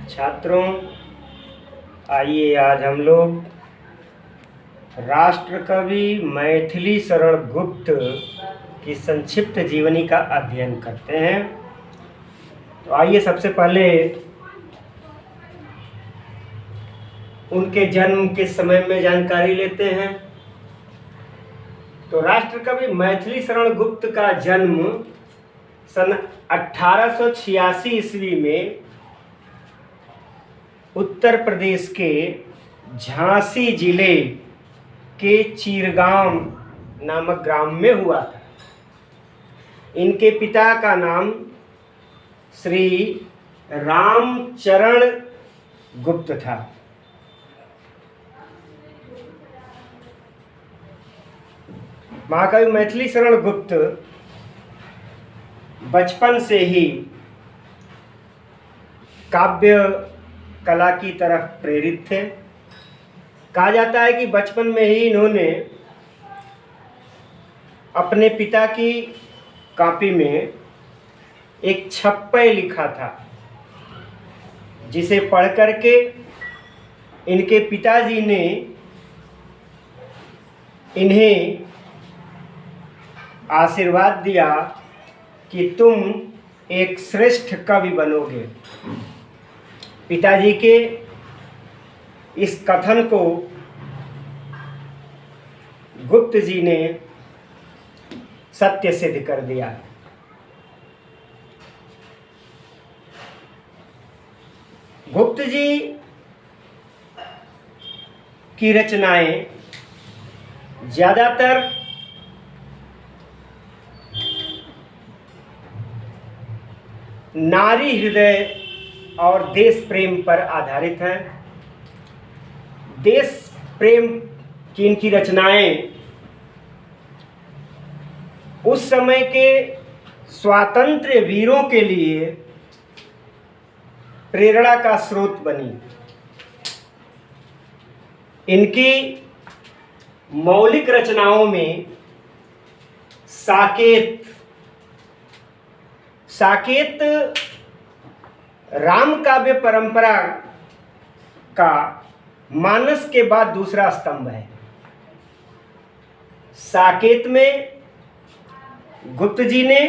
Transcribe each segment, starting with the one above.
छात्रों, आइए आज हम लोग राष्ट्रकवि मैथिली शरण गुप्त की संक्षिप्त जीवनी का अध्ययन करते हैं। तो आइए सबसे पहले उनके जन्म के समय में जानकारी लेते हैं। तो राष्ट्रकवि मैथिली शरण गुप्त का जन्म सन 1886 ईस्वी में उत्तर प्रदेश के झांसी जिले के चीरगांव नामक ग्राम में हुआ था। इनके पिता का नाम श्री रामचरण गुप्त था। महाकवि मैथिली शरण गुप्त बचपन से ही काव्य कला की तरफ प्रेरित थे। कहा जाता है कि बचपन में ही इन्होंने अपने पिता की कॉपी में एक छप्पय लिखा था, जिसे पढ़ करके इनके पिताजी ने इन्हें आशीर्वाद दिया कि तुम एक श्रेष्ठ कवि बनोगे। पिताजी के इस कथन को गुप्त जी ने सत्य सिद्ध कर दिया। गुप्त जी की रचनाएं ज्यादातर नारी हृदय और देश प्रेम पर आधारित है। देश प्रेम की इनकी रचनाएं उस समय के स्वातंत्र्य वीरों के लिए प्रेरणा का स्रोत बनी। इनकी मौलिक रचनाओं में साकेत राम काव्य परंपरा का मानस के बाद दूसरा स्तंभ है। साकेत में गुप्त जी ने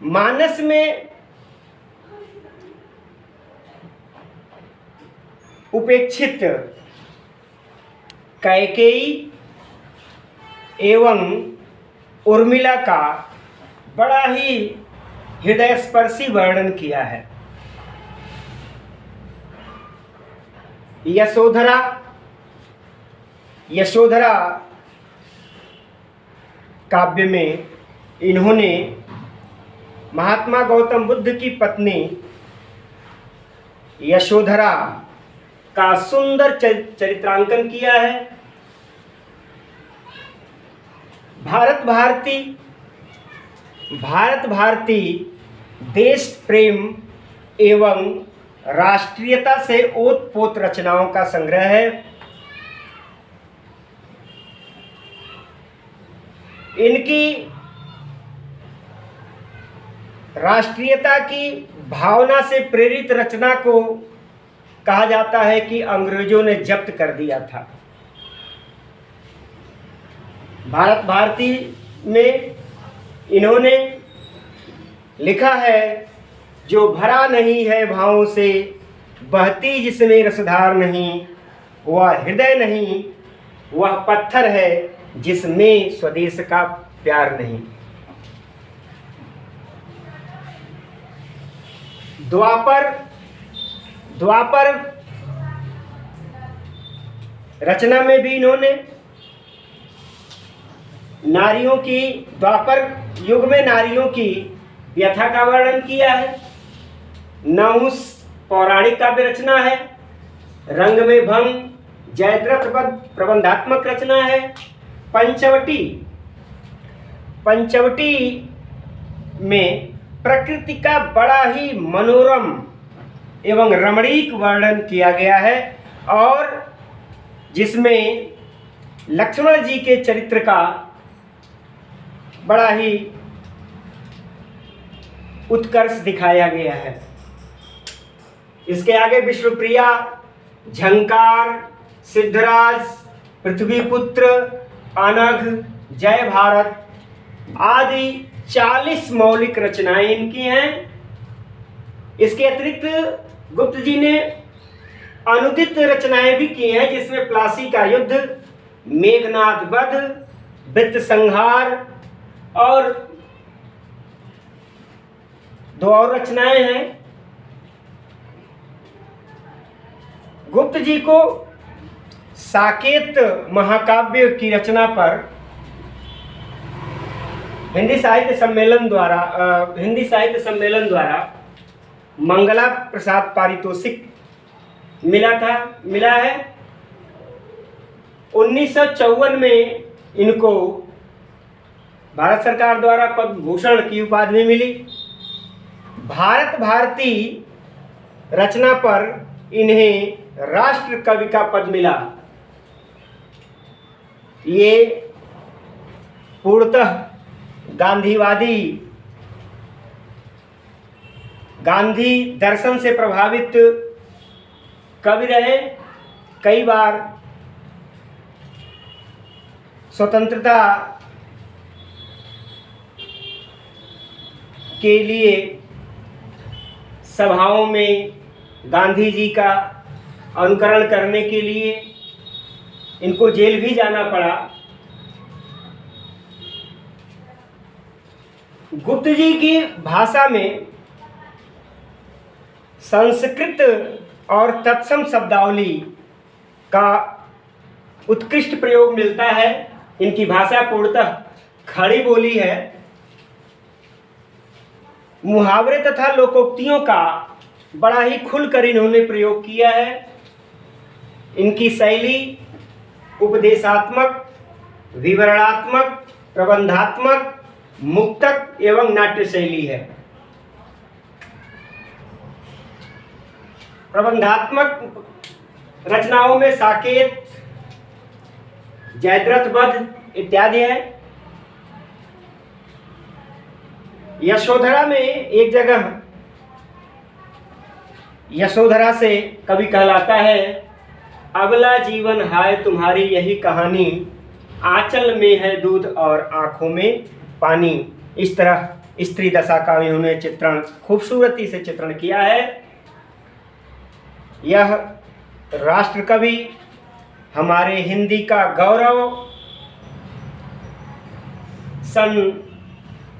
मानस में उपेक्षित कैकेयी एवं उर्मिला का बड़ा ही हृदयस्पर्शी वर्णन किया है। यशोधरा काव्य में इन्होंने महात्मा गौतम बुद्ध की पत्नी यशोधरा का सुंदर चरित्रांकन किया है। भारत भारती देश प्रेम एवं राष्ट्रीयता से ओतप्रोत रचनाओं का संग्रह है। इनकी राष्ट्रीयता की भावना से प्रेरित रचना को कहा जाता है कि अंग्रेजों ने जब्त कर दिया था। भारत भारती में इन्होंने लिखा है, जो भरा नहीं है भावों से, बहती जिसमें रसधार नहीं, वह हृदय नहीं, वह पत्थर है जिसमें स्वदेश का प्यार नहीं। द्वापर रचना में भी इन्होंने द्वापर युग में नारियों की व्यथा का वर्णन किया है। नहुस पौराणिक काव्य रचना है। रंग में भंग जयद्रथ प्रबंधात्मक रचना है। पंचवटी में प्रकृति का बड़ा ही मनोरम एवं रमणीक वर्णन किया गया है, और जिसमें लक्ष्मण जी के चरित्र का बड़ा ही उत्कर्ष दिखाया गया है। इसके आगे विष्णुप्रिया, झंकार, सिद्धराज, पृथ्वीपुत्र, अनघ, जय भारत आदि 40 मौलिक रचनाएं इनकी हैं। इसके अतिरिक्त गुप्त जी ने अनुदित रचनाएं भी की हैं, जिसमें प्लासी का युद्ध, मेघनाद वध, वृत्त संहार और 2 और रचनाएं हैं। गुप्त जी को साकेत महाकाव्य की रचना पर हिंदी साहित्य सम्मेलन द्वारा मंगला प्रसाद पारितोषिक मिला है। 1954 में इनको भारत सरकार द्वारा पद्म भूषण की उपाधि मिली। भारत भारती रचना पर इन्हें राष्ट्र कवि का पद मिला। ये पूर्णतः गांधीवादी, गांधी दर्शन से प्रभावित कवि रहे। कई बार स्वतंत्रता के लिए सभाओं में गांधी जी का अनुकरण करने के लिए इनको जेल भी जाना पड़ा। गुप्त जी की भाषा में संस्कृत और तत्सम शब्दावली का उत्कृष्ट प्रयोग मिलता है। इनकी भाषा पूर्णतः खड़ी बोली है। मुहावरे तथा लोकोक्तियों का बड़ा ही खुलकर इन्होंने प्रयोग किया है। इनकी शैली उपदेशात्मक, विवरणात्मक, प्रबंधात्मक, मुक्तक एवं नाट्य शैली है। प्रबंधात्मक रचनाओं में साकेत, जयद्रथ वध इत्यादि है। यशोधरा में एक जगह यशोधरा से कवि कहलाता है, अगला जीवन हाय तुम्हारी यही कहानी, आंचल में है दूध और आंखों में पानी। इस तरह स्त्री दशा का इन्होंने चित्रण खूबसूरती से चित्रण किया है। यह राष्ट्र कवि, हमारे हिंदी का गौरव, सन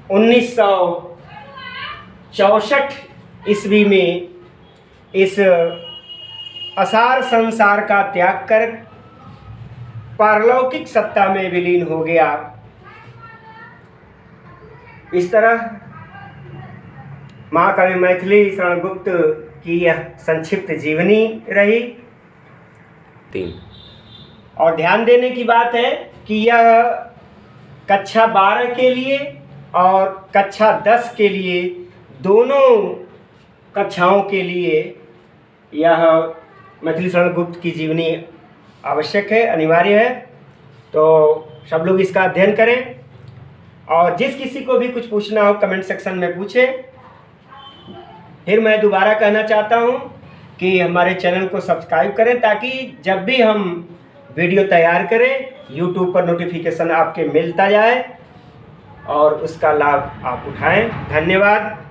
1964 ईस्वी में इस असार संसार का त्याग कर पारलौकिक सत्ता में विलीन हो गया। इस तरह महाकवि मैथिली शरण गुप्त की यह संक्षिप्त जीवनी रही। 3 और ध्यान देने की बात है कि यह कक्षा 12 के लिए और कक्षा 10 के लिए, दोनों कक्षाओं के लिए यह मैथिली शरण गुप्त की जीवनी आवश्यक है, अनिवार्य है। तो सब लोग इसका अध्ययन करें और जिस किसी को भी कुछ पूछना हो कमेंट सेक्शन में पूछें। फिर मैं दोबारा कहना चाहता हूँ कि हमारे चैनल को सब्सक्राइब करें, ताकि जब भी हम वीडियो तैयार करें YouTube पर नोटिफिकेशन आपके मिलता जाए और उसका लाभ आप उठाएं। धन्यवाद।